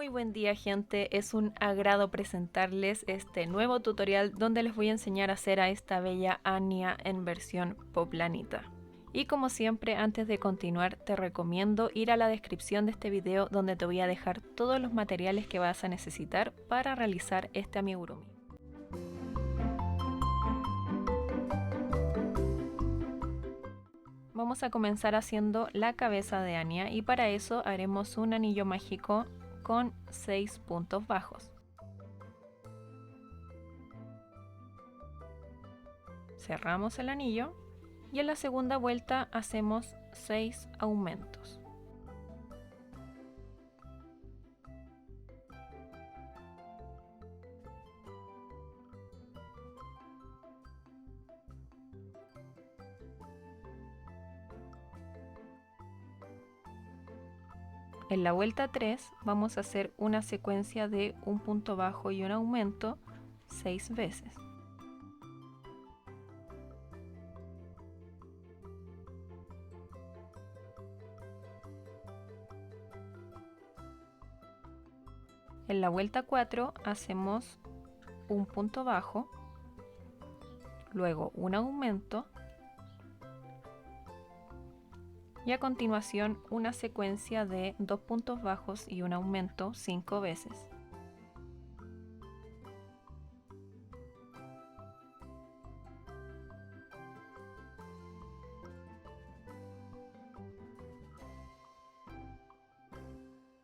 Muy buen día, gente, es un agrado presentarles este nuevo tutorial donde les voy a enseñar a hacer a esta bella Anya en versión poplanita. Y como siempre, antes de continuar te recomiendo ir a la descripción de este video donde te voy a dejar todos los materiales que vas a necesitar para realizar este amigurumi. Vamos a comenzar haciendo la cabeza de Anya y para eso haremos un anillo mágico con 6 puntos bajos. Cerramos el anillo y en la segunda vuelta hacemos 6 aumentos. En la vuelta 3 vamos a hacer una secuencia de un punto bajo y un aumento 6 veces. En la vuelta 4 hacemos un punto bajo, luego un aumento y a continuación una secuencia de 2 puntos bajos y un aumento 5 veces.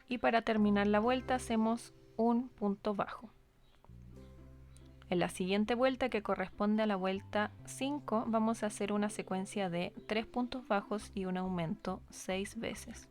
Y para terminar la vuelta hacemos un punto bajo. En la siguiente vuelta, que corresponde a la vuelta 5, vamos a hacer una secuencia de 3 puntos bajos y un aumento 6 veces.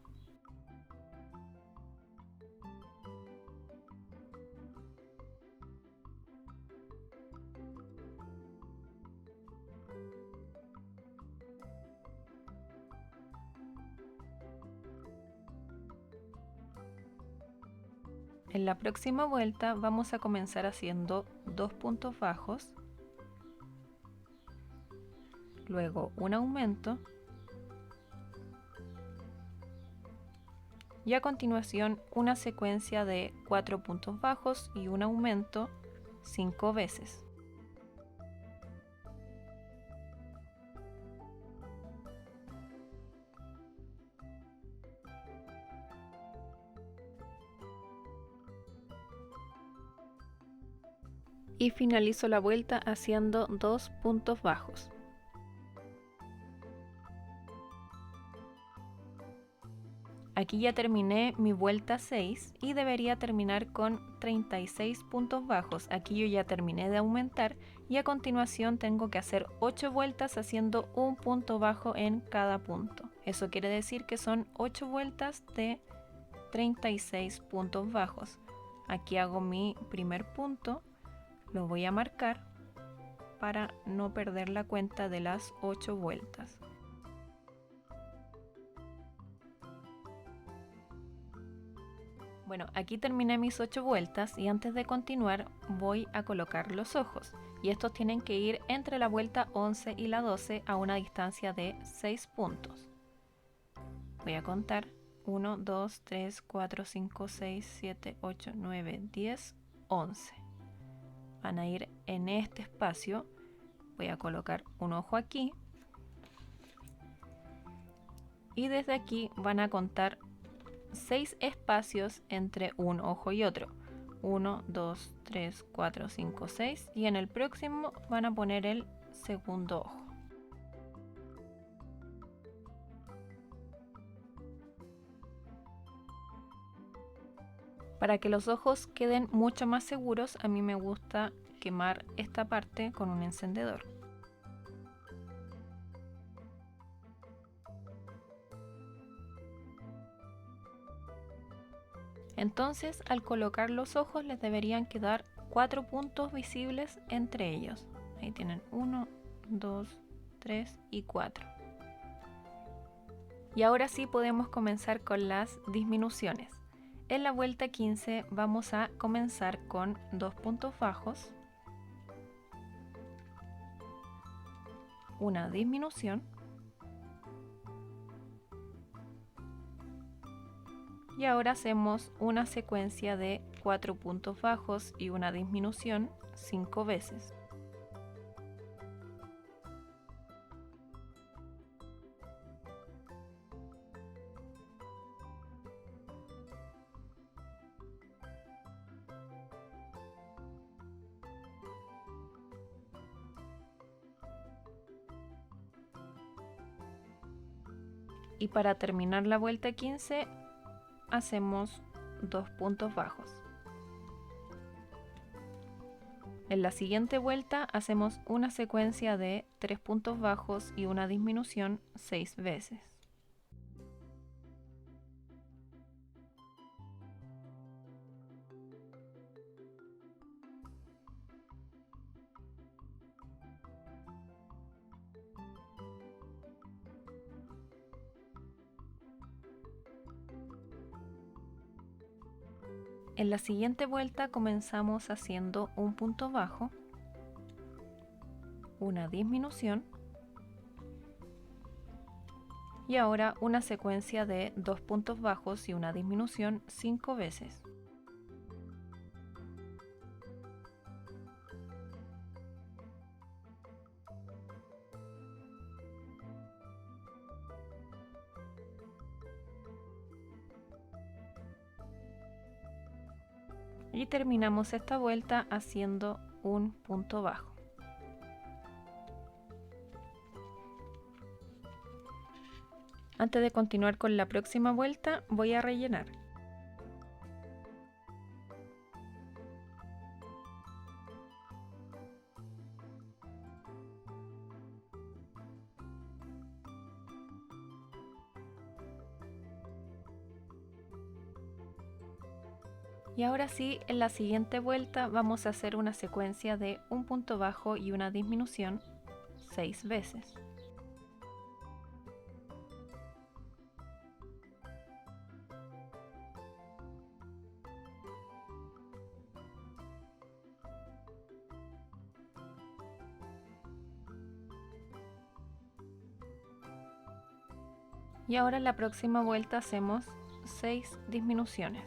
En la próxima vuelta vamos a comenzar haciendo 2 puntos bajos, luego un aumento y a continuación una secuencia de 4 puntos bajos y un aumento 5 veces. Y finalizo la vuelta haciendo 2 puntos bajos. Aquí ya terminé mi vuelta 6 y debería terminar con 36 puntos bajos. Aquí yo ya terminé de aumentar y a continuación tengo que hacer 8 vueltas haciendo un punto bajo en cada punto. Eso quiere decir que son 8 vueltas de 36 puntos bajos. Aquí hago mi primer punto, lo voy a marcar para no perder la cuenta de las 8 vueltas. Bueno, aquí terminé mis 8 vueltas y antes de continuar voy a colocar los ojos. Y estos tienen que ir entre la vuelta 11 y la 12 a una distancia de 6 puntos. Voy a contar 1, 2, 3, 4, 5, 6, 7, 8, 9, 10, 11. Van a ir en este espacio. Voy a colocar un ojo aquí. Y desde aquí van a contar 6 espacios entre un ojo y otro. 1, 2, 3, 4, 5, 6 y en el próximo van a poner el segundo ojo. Para que los ojos queden mucho más seguros, a mí me gusta quemar esta parte con un encendedor. Entonces, al colocar los ojos les deberían quedar 4 puntos visibles entre ellos. Ahí tienen 1, 2, 3 y 4. Y ahora sí podemos comenzar con las disminuciones. En la vuelta 15 vamos a comenzar con 2 puntos bajos, una disminución Y ahora hacemos una secuencia de 4 puntos bajos y una disminución 5 veces. Y para terminar la vuelta 15 hacemos 2 puntos bajos. En la siguiente vuelta hacemos una secuencia de 3 puntos bajos y una disminución 6 veces. En la siguiente vuelta comenzamos haciendo un punto bajo, una disminución y ahora una secuencia de 2 puntos bajos y una disminución 5 veces. Y terminamos esta vuelta haciendo un punto bajo. Antes de continuar con la próxima vuelta, voy a rellenar. Y ahora sí, en la siguiente vuelta vamos a hacer una secuencia de un punto bajo y una disminución 6 veces. Y ahora en la próxima vuelta hacemos 6 disminuciones.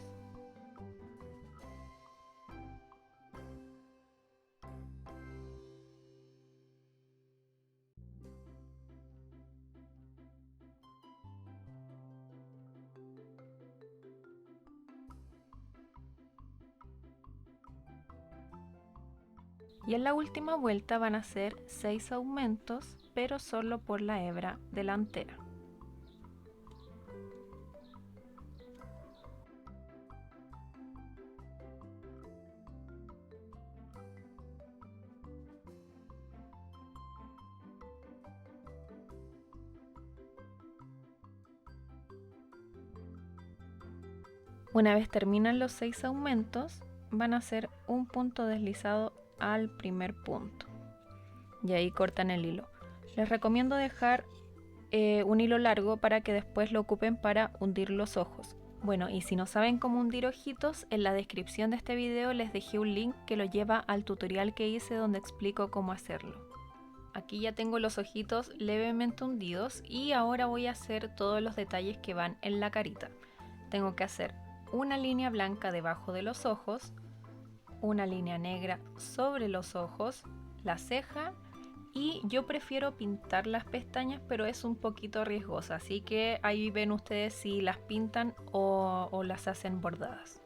Y en la última vuelta van a ser 6 aumentos, pero solo por la hebra delantera. Una vez terminan los 6 aumentos, van a hacer un punto deslizado al primer punto. Y ahí cortan el hilo. Les recomiendo dejar un hilo largo para que después lo ocupen para hundir los ojos. Bueno, y si no saben cómo hundir ojitos, en la descripción de este video les dejé un link que lo lleva al tutorial que hice donde explico cómo hacerlo. Aquí ya tengo los ojitos levemente hundidos y ahora voy a hacer todos los detalles que van en la carita. Tengo que hacer una línea blanca debajo de los ojos, una línea negra sobre los ojos, la ceja, y yo prefiero pintar las pestañas, pero es un poquito riesgoso, así que ahí ven ustedes si las pintan o las hacen bordadas.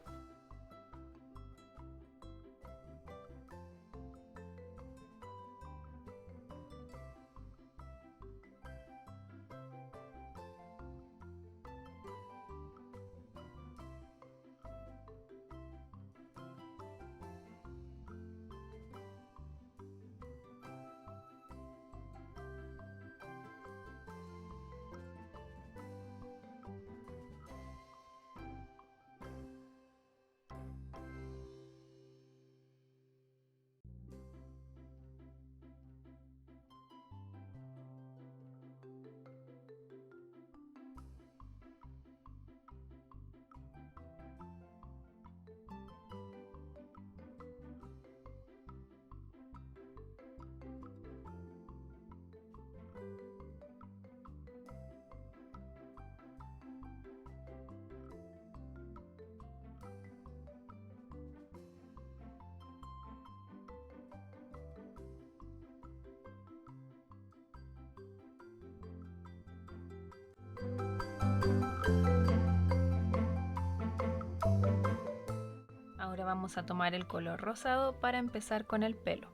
vamos a tomar el color rosado para empezar con el pelo.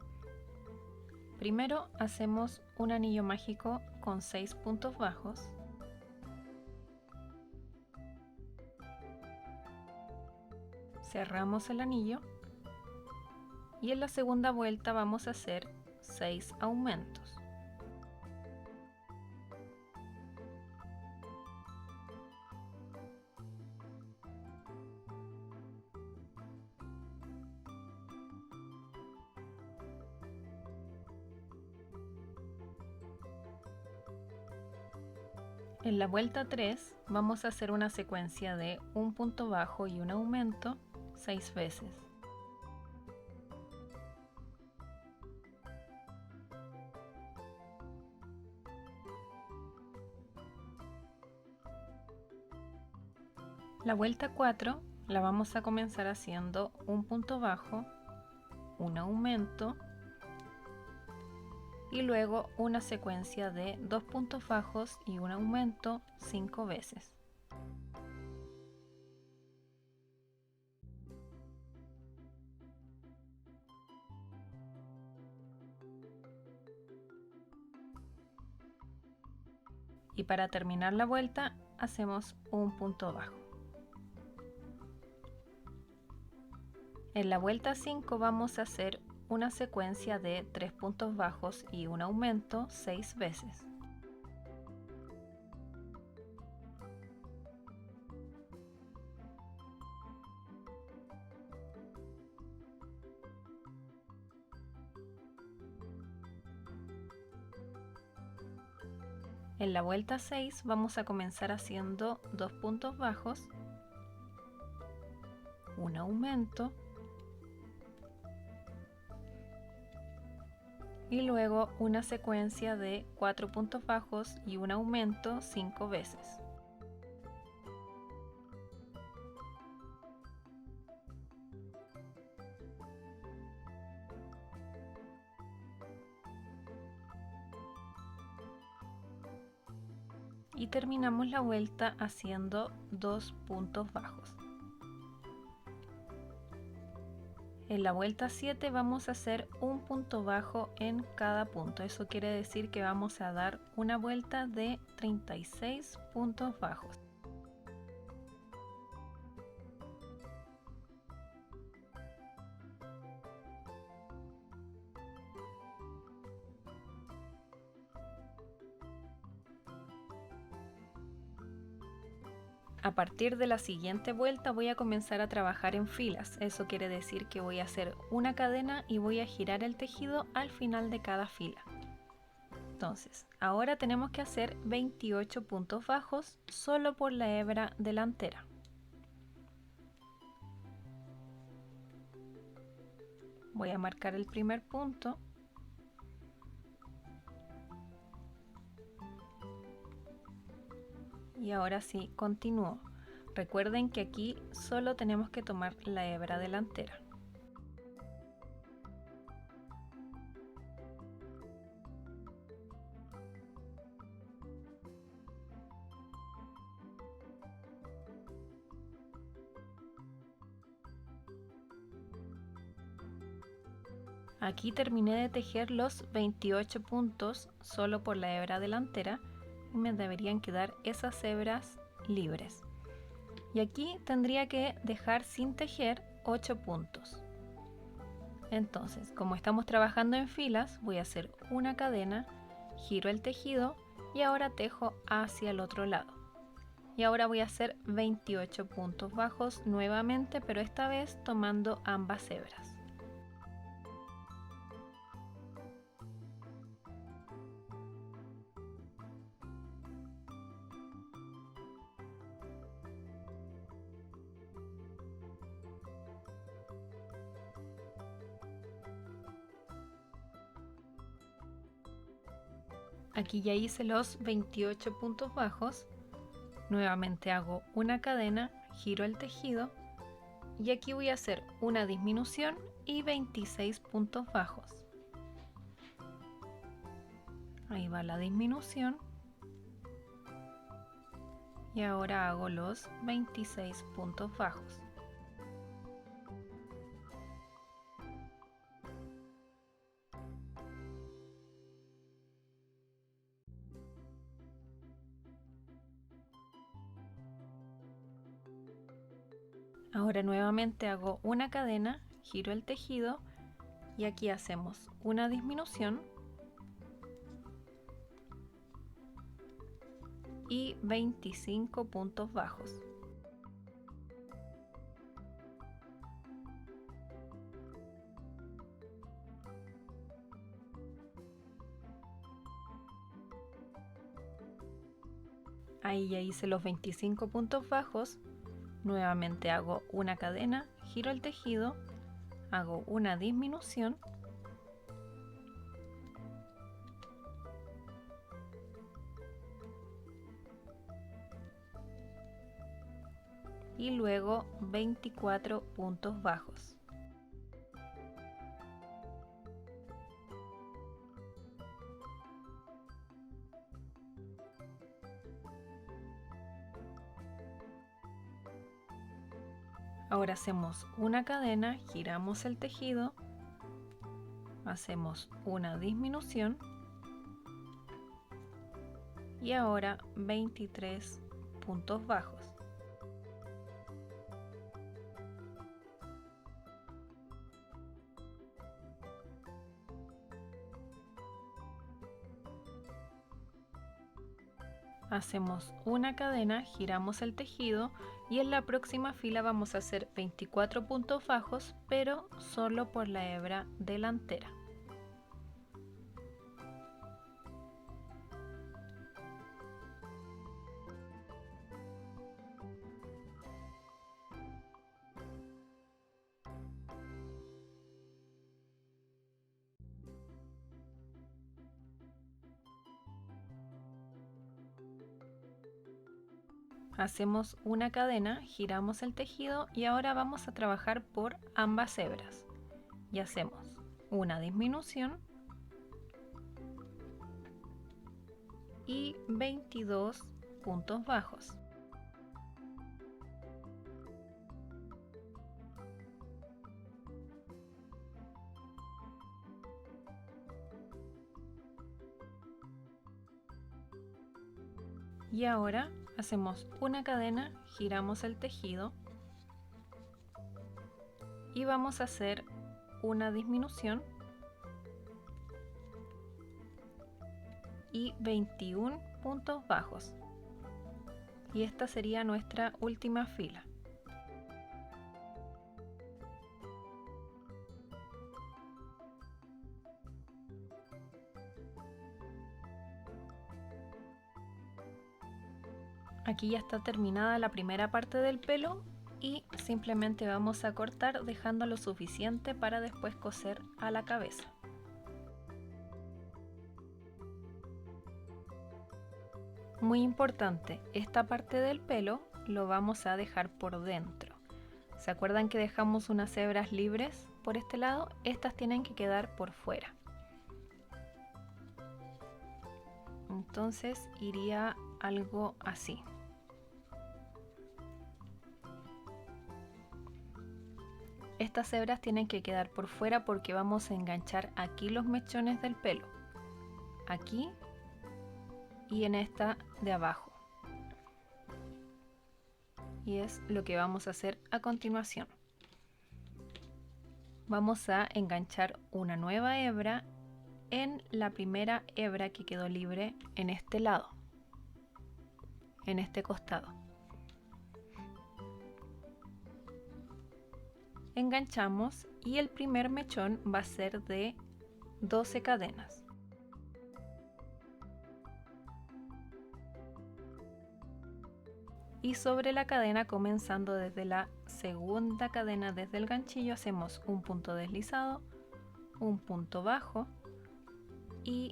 Primero hacemos un anillo mágico con 6 puntos bajos. Cerramos el anillo y en la segunda vuelta vamos a hacer 6 aumentos. En la vuelta 3 vamos a hacer una secuencia de un punto bajo y un aumento 6 veces. La vuelta 4 la vamos a comenzar haciendo un punto bajo, un aumento y luego una secuencia de 2 puntos bajos y un aumento 5 veces. Y para terminar la vuelta hacemos un punto bajo. En la vuelta 5 vamos a hacer una secuencia de 3 puntos bajos y un aumento 6 veces. En la vuelta 6 vamos a comenzar haciendo 2 puntos bajos, un aumento y luego una secuencia de 4 puntos bajos y un aumento 5 veces. Y terminamos la vuelta haciendo 2 puntos bajos. En la vuelta 7 vamos a hacer un punto bajo en cada punto. Eso quiere decir que vamos a dar una vuelta de 36 puntos bajos. A partir de la siguiente vuelta voy a comenzar a trabajar en filas. Eso quiere decir que voy a hacer una cadena y voy a girar el tejido al final de cada fila. Entonces, ahora tenemos que hacer 28 puntos bajos solo por la hebra delantera. Voy a marcar el primer punto. Y ahora sí, continúo. Recuerden que aquí solo tenemos que tomar la hebra delantera. Aquí terminé de tejer los 28 puntos solo por la hebra delantera y me deberían quedar esas hebras libres. Y aquí tendría que dejar sin tejer 8 puntos. Entonces, como estamos trabajando en filas, voy a hacer una cadena, giro el tejido y ahora tejo hacia el otro lado. Y ahora voy a hacer 28 puntos bajos nuevamente, pero esta vez tomando ambas hebras. Aquí ya hice los 28 puntos bajos. Nuevamente hago una cadena, giro el tejido y aquí voy a hacer una disminución y 26 puntos bajos. Ahí va la disminución y ahora hago los 26 puntos bajos. Ahora nuevamente hago una cadena, giro el tejido y aquí hacemos una disminución y 25 puntos bajos. Ahí ya hice los 25 puntos bajos. Nuevamente hago una cadena, giro el tejido, hago una disminución y luego 24 puntos bajos. Ahora hacemos una cadena, giramos el tejido, hacemos una disminución y ahora 23 puntos bajos. Hacemos una cadena, giramos el tejido y en la próxima fila vamos a hacer 24 puntos bajos, pero solo por la hebra delantera. Hacemos una cadena, giramos el tejido y ahora vamos a trabajar por ambas hebras. Y hacemos una disminución y 22 puntos bajos. Y ahora hacemos una cadena, giramos el tejido y vamos a hacer una disminución y 21 puntos bajos. Y esta sería nuestra última fila. Aquí ya está terminada la primera parte del pelo y simplemente vamos a cortar dejando lo suficiente para después coser a la cabeza. Muy importante, esta parte del pelo lo vamos a dejar por dentro. ¿Se acuerdan que dejamos unas hebras libres por este lado? Estas tienen que quedar por fuera. Entonces iría algo así. Estas hebras tienen que quedar por fuera porque vamos a enganchar aquí los mechones del pelo. Aquí y en esta de abajo. Y es lo que vamos a hacer a continuación. Vamos a enganchar una nueva hebra en la primera hebra que quedó libre en este lado, en este costado. Enganchamos y el primer mechón va a ser de 12 cadenas. Y sobre la cadena, comenzando desde la segunda cadena desde el ganchillo, hacemos un punto deslizado, un punto bajo y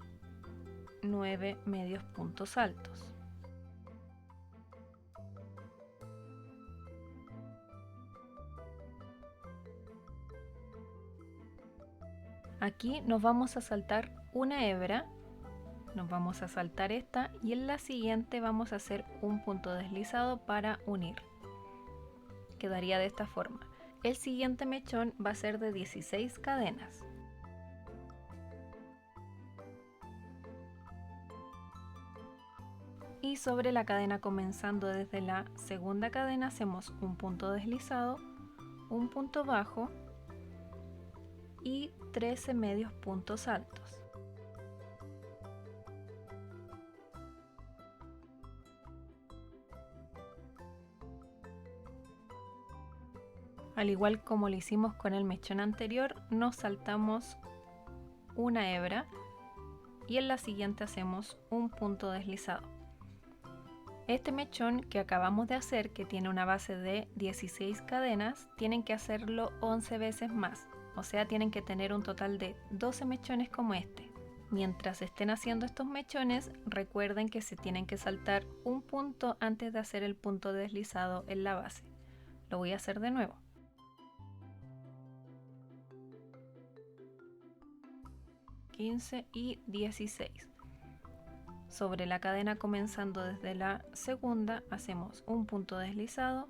9 medios puntos altos. Aquí nos vamos a saltar una hebra, nos vamos a saltar esta y en la siguiente vamos a hacer un punto deslizado para unir. Quedaría de esta forma. El siguiente mechón va a ser de 16 cadenas. Y sobre la cadena, comenzando desde la segunda cadena, hacemos un punto deslizado, un punto bajo y 13 medios puntos altos. Al igual como lo hicimos con el mechón anterior, nos saltamos una hebra y en la siguiente hacemos un punto deslizado. Este mechón que acabamos de hacer, que tiene una base de 16 cadenas, tienen que hacerlo 11 veces más, o sea, tienen que tener un total de 12 mechones como este. Mientras estén haciendo estos mechones, recuerden que se tienen que saltar un punto antes de hacer el punto deslizado en la base. Lo voy a hacer de nuevo. 15 y 16. Sobre la cadena comenzando desde la segunda hacemos un punto deslizado,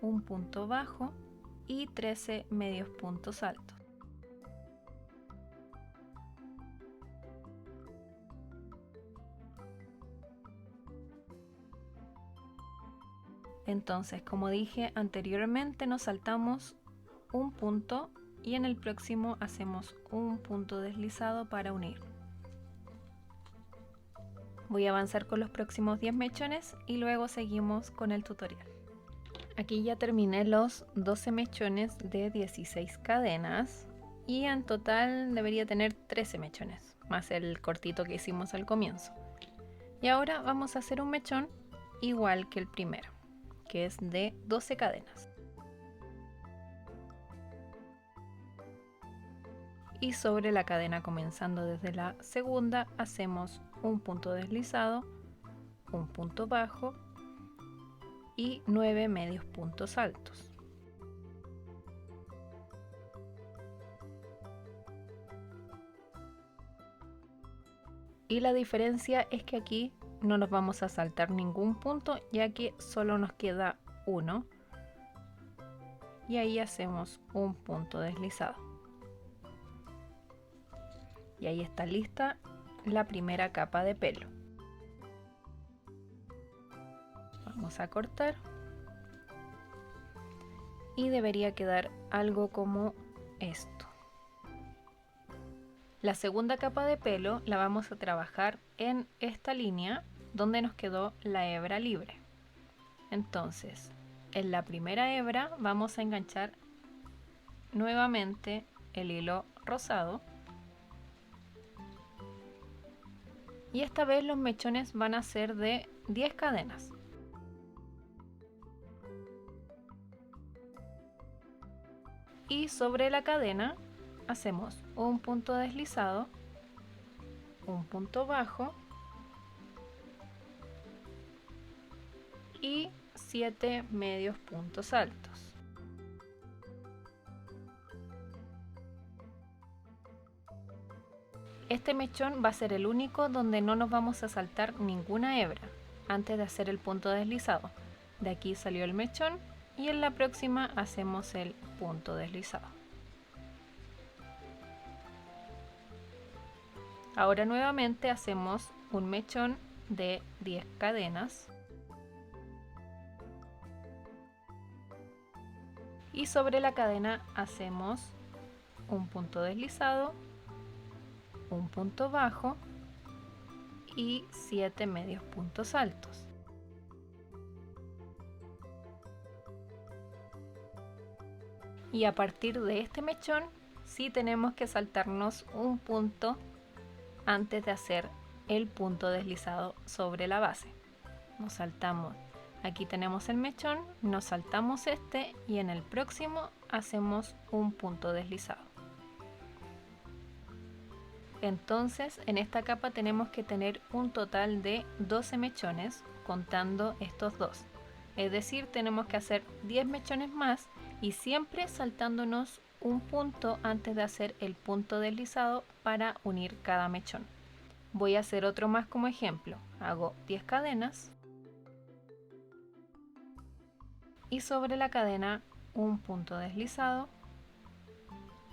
un punto bajo y 13 medios puntos altos. Entonces, como dije anteriormente, nos saltamos un punto y en el próximo hacemos un punto deslizado para unir. Voy a avanzar con los próximos 10 mechones y luego seguimos con el tutorial. Aquí ya terminé los 12 mechones de 16 cadenas y en total debería tener 13 mechones, más el cortito que hicimos al comienzo. Y ahora vamos a hacer un mechón igual que el primero, que es de 12 cadenas. Y sobre la cadena comenzando desde la segunda hacemos un punto deslizado, un punto bajo y 9 medios puntos altos. Y la diferencia es que aquí no nos vamos a saltar ningún punto, ya que solo nos queda uno. Y ahí hacemos un punto deslizado. Y ahí está lista la primera capa de pelo. Vamos a cortar. Y debería quedar algo como esto. La segunda capa de pelo la vamos a trabajar en esta línea donde nos quedó la hebra libre. Entonces, en la primera hebra vamos a enganchar nuevamente el hilo rosado. Y esta vez los mechones van a ser de 10 cadenas. Y sobre la cadena hacemos un punto deslizado, un punto bajo y 7 medios puntos altos. Este mechón va a ser el único donde no nos vamos a saltar ninguna hebra antes de hacer el punto deslizado. De aquí salió el mechón y en la próxima hacemos el punto deslizado. Ahora nuevamente hacemos un mechón de 10 cadenas y sobre la cadena hacemos un punto deslizado, un punto bajo y 7 medios puntos altos. Y a partir de este mechón sí tenemos que saltarnos un punto antes de hacer el punto deslizado sobre la base. Nos saltamos, aquí tenemos el mechón, nos saltamos este y en el próximo hacemos un punto deslizado. Entonces en esta capa tenemos que tener un total de 12 mechones contando estos dos. Es decir, tenemos que hacer 10 mechones más y siempre saltándonos un punto antes de hacer el punto deslizado para unir cada mechón. Voy a hacer otro más como ejemplo. Hago 10 cadenas y sobre la cadena un punto deslizado,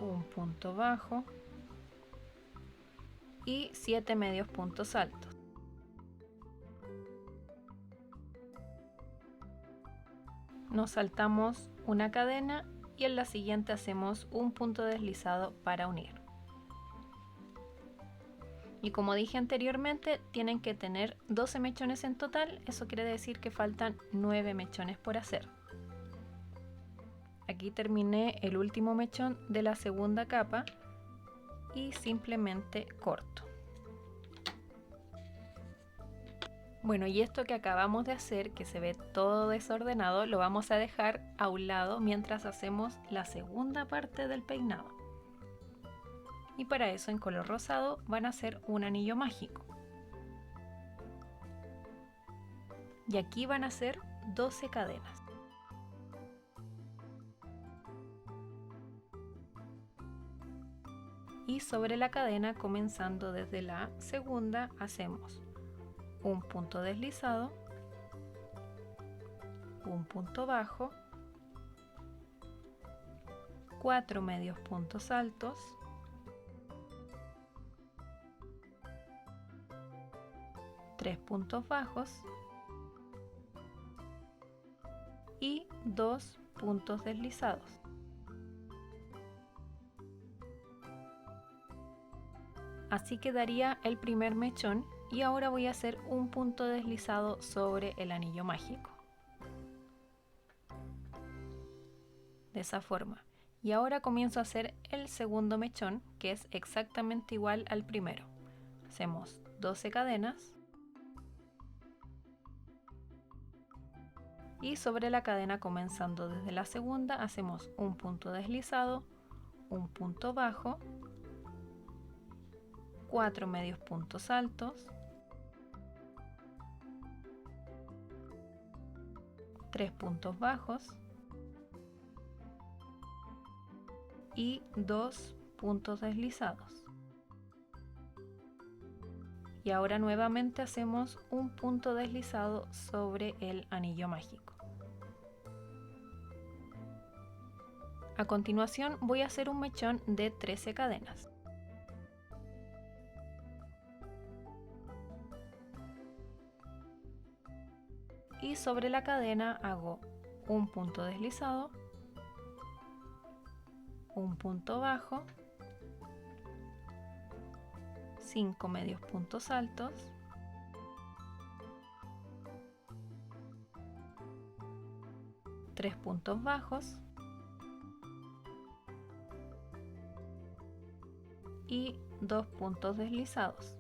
un punto bajo y 7 medios puntos altos. Nos saltamos una cadena y en la siguiente hacemos un punto deslizado para unir. Y como dije anteriormente, tienen que tener 12 mechones en total, eso quiere decir que faltan 9 mechones por hacer. Aquí terminé el último mechón de la segunda capa y simplemente corto. Bueno, y esto que acabamos de hacer, que se ve todo desordenado, lo vamos a dejar a un lado mientras hacemos la segunda parte del peinado. Y para eso en color rosado van a hacer un anillo mágico. Y aquí van a hacer 12 cadenas. Y sobre la cadena, comenzando desde la segunda, hacemos un punto deslizado, un punto bajo, 4 medios puntos altos, 3 puntos bajos y 2 puntos deslizados. Así quedaría el primer mechón y ahora voy a hacer un punto deslizado sobre el anillo mágico. De esa forma. Y ahora comienzo a hacer el segundo mechón, que es exactamente igual al primero. Hacemos 12 cadenas. Y sobre la cadena, comenzando desde la segunda, hacemos un punto deslizado, un punto bajo, 4 medios puntos altos, 3 puntos bajos y 2 puntos deslizados. Y ahora nuevamente hacemos un punto deslizado sobre el anillo mágico. A continuación voy a hacer un mechón de 13 cadenas. Y sobre la cadena hago un punto deslizado, un punto bajo, 5 medios puntos altos, 3 puntos bajos y 2 puntos deslizados.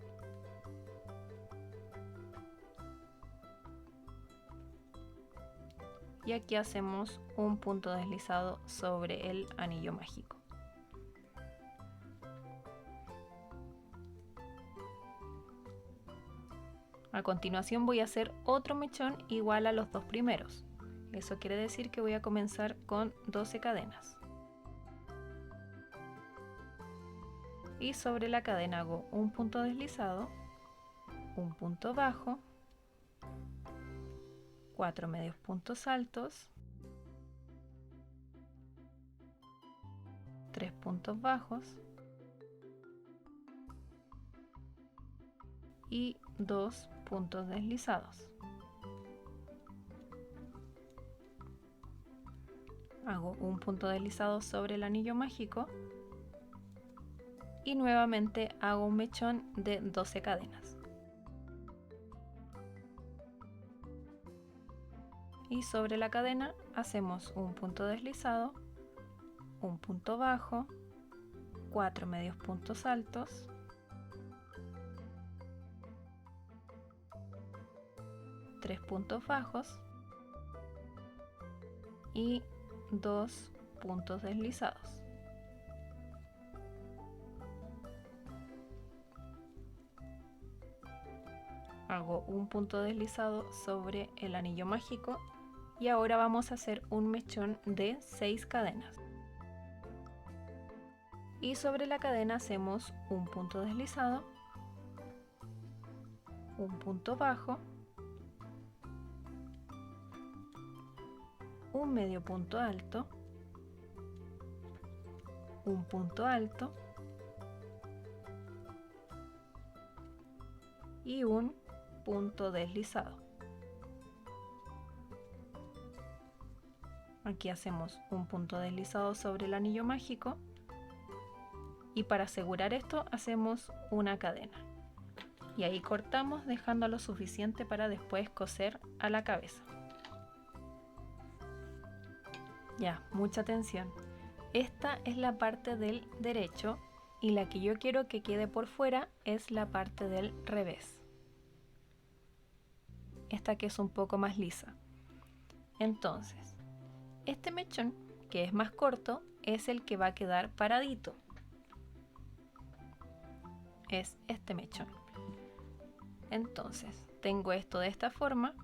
Y aquí hacemos un punto deslizado sobre el anillo mágico. A continuación voy a hacer otro mechón igual a los dos primeros. Eso quiere decir que voy a comenzar con 12 cadenas. Y sobre la cadena hago un punto deslizado, un punto bajo, 4 medios puntos altos, 3 puntos bajos y 2 puntos deslizados. Hago un punto deslizado sobre el anillo mágico y nuevamente hago un mechón de 12 cadenas. Y sobre la cadena hacemos un punto deslizado, un punto bajo, 4 medios puntos altos, 3 puntos bajos y 2 puntos deslizados. Hago un punto deslizado sobre el anillo mágico y ahora vamos a hacer un mechón de 6 cadenas. Y sobre la cadena hacemos un punto deslizado, un punto bajo, un medio punto alto, un punto alto y un punto deslizado. Aquí hacemos un punto deslizado sobre el anillo mágico y para asegurar esto hacemos una cadena. Y ahí cortamos dejando lo suficiente para después coser a la cabeza. Ya, mucha atención. Esta es la parte del derecho y la que yo quiero que quede por fuera es la parte del revés. Esta que es un poco más lisa. Entonces, este mechón, que es más corto, es el que va a quedar paradito. Es este mechón. Entonces, tengo esto de esta forma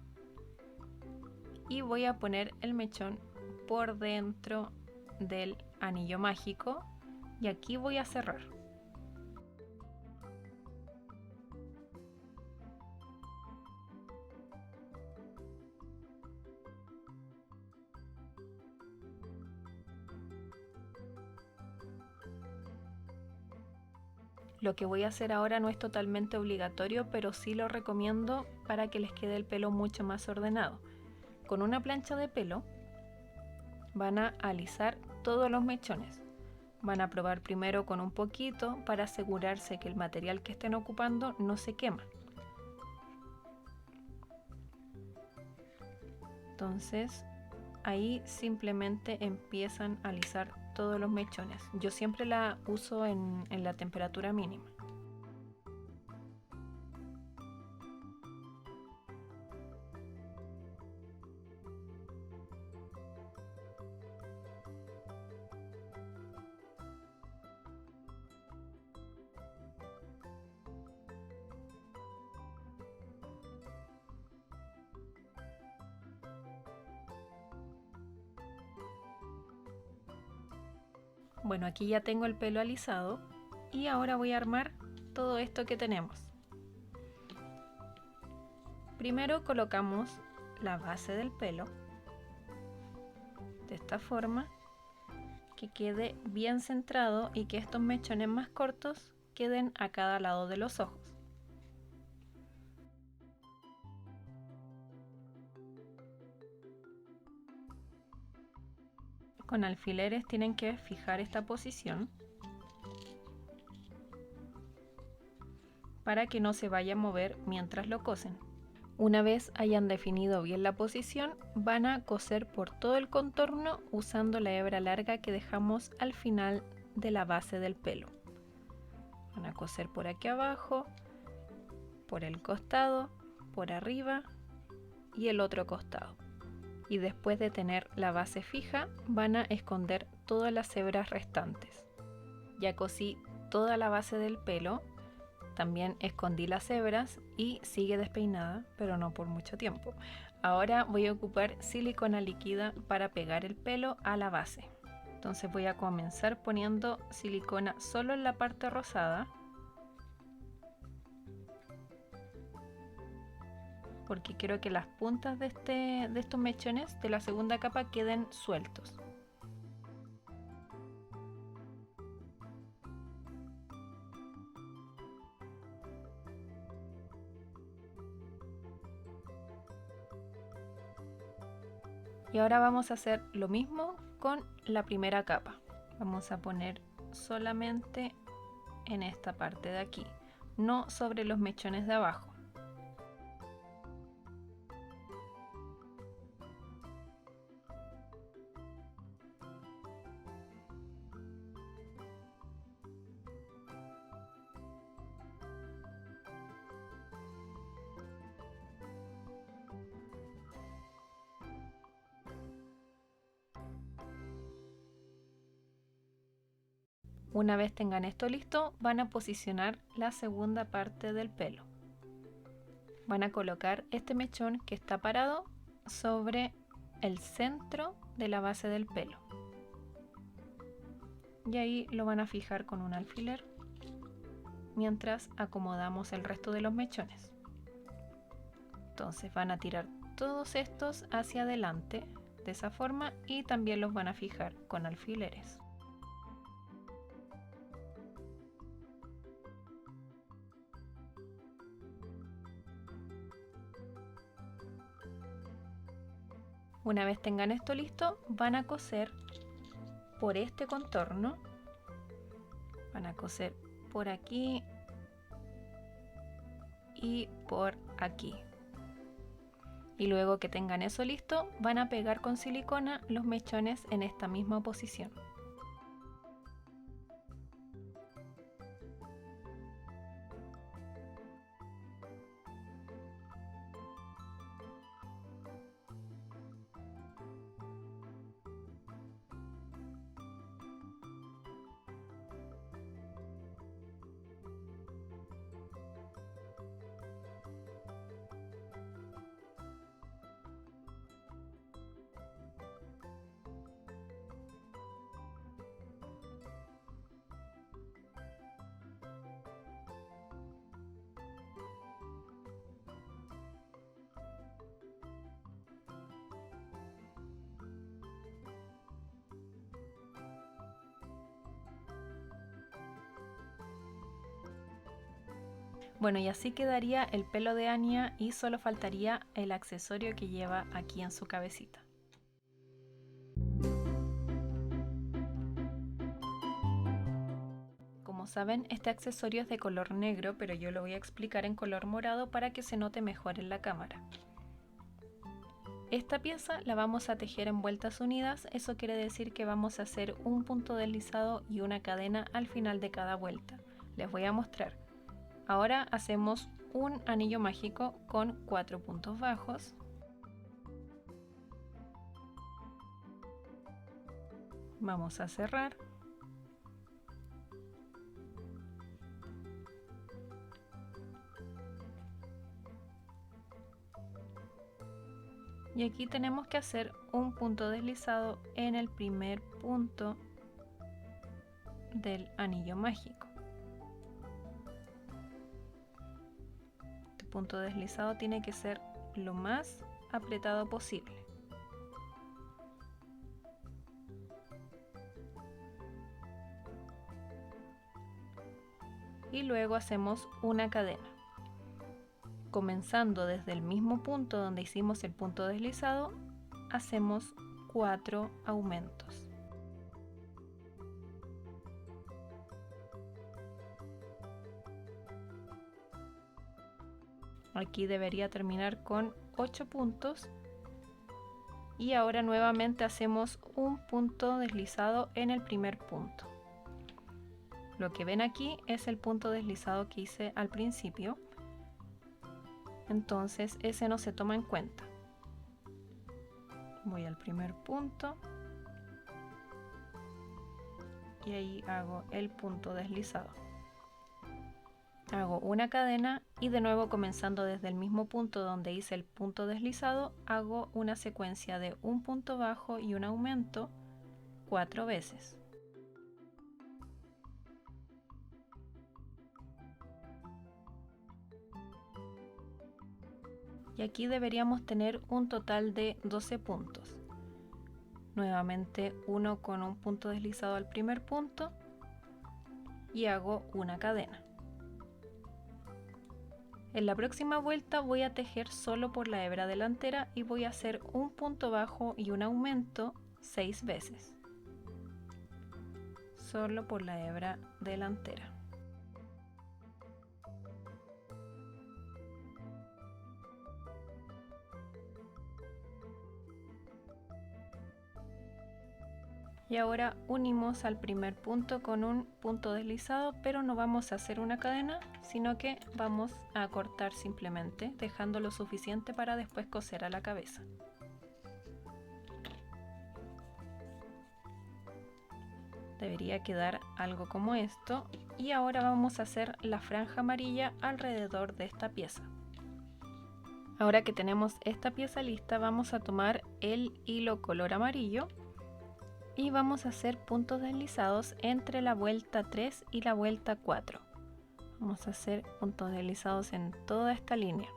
y voy a poner el mechón por dentro del anillo mágico y aquí voy a cerrar. Lo que voy a hacer ahora no es totalmente obligatorio, pero sí lo recomiendo para que les quede el pelo mucho más ordenado. Con una plancha de pelo van a alisar todos los mechones. Van a probar primero con un poquito para asegurarse que el material que estén ocupando no se quema. Entonces ahí simplemente empiezan a alisar todos los mechones. Yo siempre la uso en la temperatura mínima. Bueno, aquí ya tengo el pelo alisado y ahora voy a armar todo esto que tenemos. Primero colocamos la base del pelo de esta forma, que quede bien centrado y que estos mechones más cortos queden a cada lado de los ojos. Con alfileres tienen que fijar esta posición para que no se vaya a mover mientras lo cosen. Una vez hayan definido bien la posición, van a coser por todo el contorno usando la hebra larga que dejamos al final de la base del pelo. Van a coser por aquí abajo, por el costado, por arriba y el otro costado. Y después de tener la base fija, van a esconder todas las hebras restantes. Ya cosí toda la base del pelo, también escondí las hebras y sigue despeinada, pero no por mucho tiempo. Ahora voy a ocupar silicona líquida para pegar el pelo a la base. Entonces voy a comenzar poniendo silicona solo en la parte rosada, porque quiero que las puntas de estos mechones de la segunda capa queden sueltos. Y ahora vamos a hacer lo mismo con la primera capa. Vamos a poner solamente en esta parte de aquí, no sobre los mechones de abajo. Una vez tengan esto listo, van a posicionar la segunda parte del pelo. Van a colocar este mechón que está parado sobre el centro de la base del pelo. Y ahí lo van a fijar con un alfiler mientras acomodamos el resto de los mechones. Entonces van a tirar todos estos hacia adelante de esa forma y también los van a fijar con alfileres. Una vez tengan esto listo, van a coser por este contorno. Van a coser por aquí y por aquí. Y luego que tengan eso listo, van a pegar con silicona los mechones en esta misma posición. Bueno, y así quedaría el pelo de Anya y solo faltaría el accesorio que lleva aquí en su cabecita. Como saben, este accesorio es de color negro, pero yo lo voy a explicar en color morado para que se note mejor en la cámara. Esta pieza la vamos a tejer en vueltas unidas, eso quiere decir que vamos a hacer un punto deslizado y una cadena al final de cada vuelta. Les voy a mostrar. Ahora hacemos un anillo mágico con 4 puntos bajos. Vamos a cerrar. Y aquí tenemos que hacer un punto deslizado en el primer punto del anillo mágico. Este punto deslizado tiene que ser lo más apretado posible. Y luego hacemos una cadena. Comenzando desde el mismo punto donde hicimos el punto deslizado, hacemos 4 aumentos. Aquí debería terminar con 8 puntos. Y ahora nuevamente hacemos un punto deslizado en el primer punto. Lo que ven aquí es el punto deslizado que hice al principio. Entonces ese no se toma en cuenta. Voy al primer punto y ahí hago el punto deslizado. Hago una cadena y de nuevo comenzando desde el mismo punto donde hice el punto deslizado, hago una secuencia de un punto bajo y un aumento 4 veces. Y aquí deberíamos tener un total de 12 puntos. Nuevamente uno con un punto deslizado al primer punto y hago una cadena. En la próxima vuelta voy a tejer solo por la hebra delantera y voy a hacer un punto bajo y un aumento 6 veces. Solo por la hebra delantera. Y ahora unimos al primer punto con un punto deslizado, pero no vamos a hacer una cadena, sino que vamos a cortar simplemente, dejando lo suficiente para después coser a la cabeza. Debería quedar algo como esto. Y ahora vamos a hacer la franja amarilla alrededor de esta pieza. Ahora que tenemos esta pieza lista, vamos a tomar el hilo color amarillo y vamos a hacer puntos deslizados entre la vuelta 3 y la vuelta 4. Vamos a hacer puntos deslizados en toda esta línea.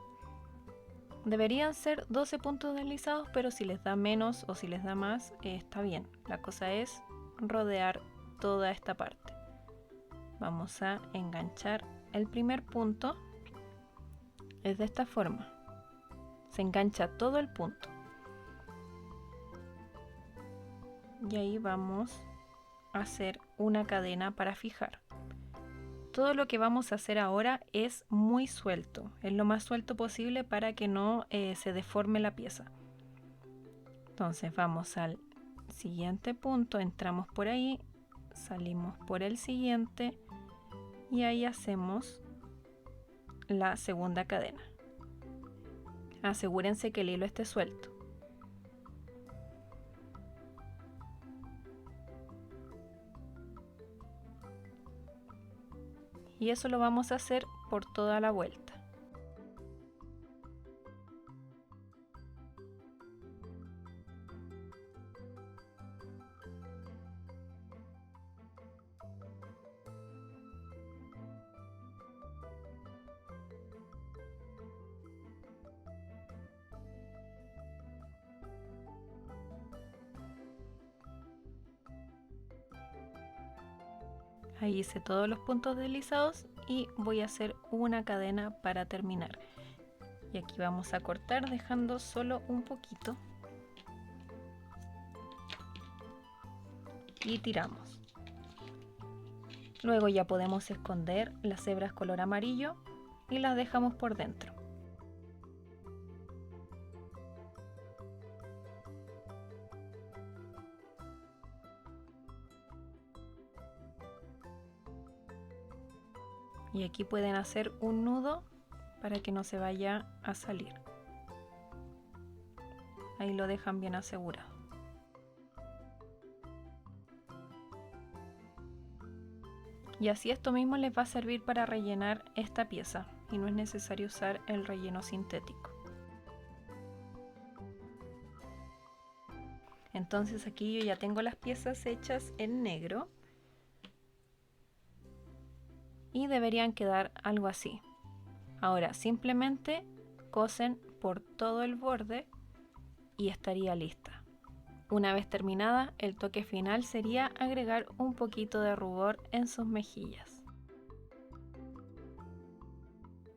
Deberían ser 12 puntos deslizados, pero si les da menos o si les da más, está bien. La cosa es rodear toda esta parte. Vamos a enganchar el primer punto. Es de esta forma. Se engancha todo el punto. y ahí vamos a hacer una cadena para fijar. Todo lo que vamos a hacer ahora es muy suelto, es lo más suelto posible para que no se deforme la pieza. Entonces vamos al siguiente punto, entramos por ahí, salimos por el siguiente y ahí hacemos la segunda cadena. Asegúrense que el hilo esté suelto. Y eso lo vamos a hacer por toda la vuelta. Ahí hice todos los puntos deslizados y voy a hacer una cadena para terminar. Y aquí vamos a cortar dejando solo un poquito. Y tiramos. Luego ya podemos esconder las hebras color amarillo y las dejamos por dentro. Y aquí pueden hacer un nudo para que no se vaya a salir. Ahí lo dejan bien asegurado. Y así esto mismo les va a servir para rellenar esta pieza y no es necesario usar el relleno sintético. Entonces aquí yo ya tengo las piezas hechas en negro y deberían quedar algo así. Ahora simplemente cosen por todo el borde y estaría lista. Una vez terminada, el toque final sería agregar un poquito de rubor en sus mejillas.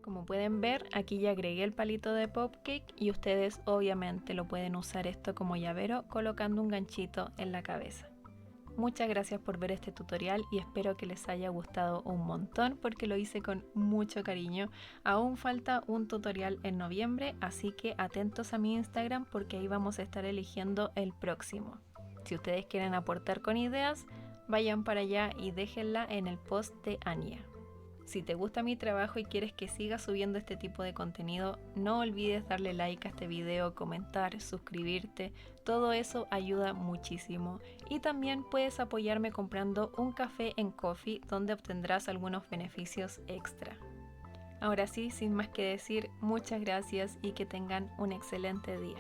Como pueden ver, aquí ya agregué el palito de Popcake y ustedes obviamente lo pueden usar esto como llavero colocando un ganchito en la cabeza. Muchas gracias por ver este tutorial y espero que les haya gustado un montón porque lo hice con mucho cariño. Aún falta un tutorial en noviembre, así que atentos a mi Instagram porque ahí vamos a estar eligiendo el próximo. Si ustedes quieren aportar con ideas, vayan para allá y déjenla en el post de Anya. Si te gusta mi trabajo y quieres que siga subiendo este tipo de contenido, no olvides darle like a este video, comentar, suscribirte, todo eso ayuda muchísimo. Y también puedes apoyarme comprando un café en Ko-fi donde obtendrás algunos beneficios extra. Ahora sí, sin más que decir, muchas gracias y que tengan un excelente día.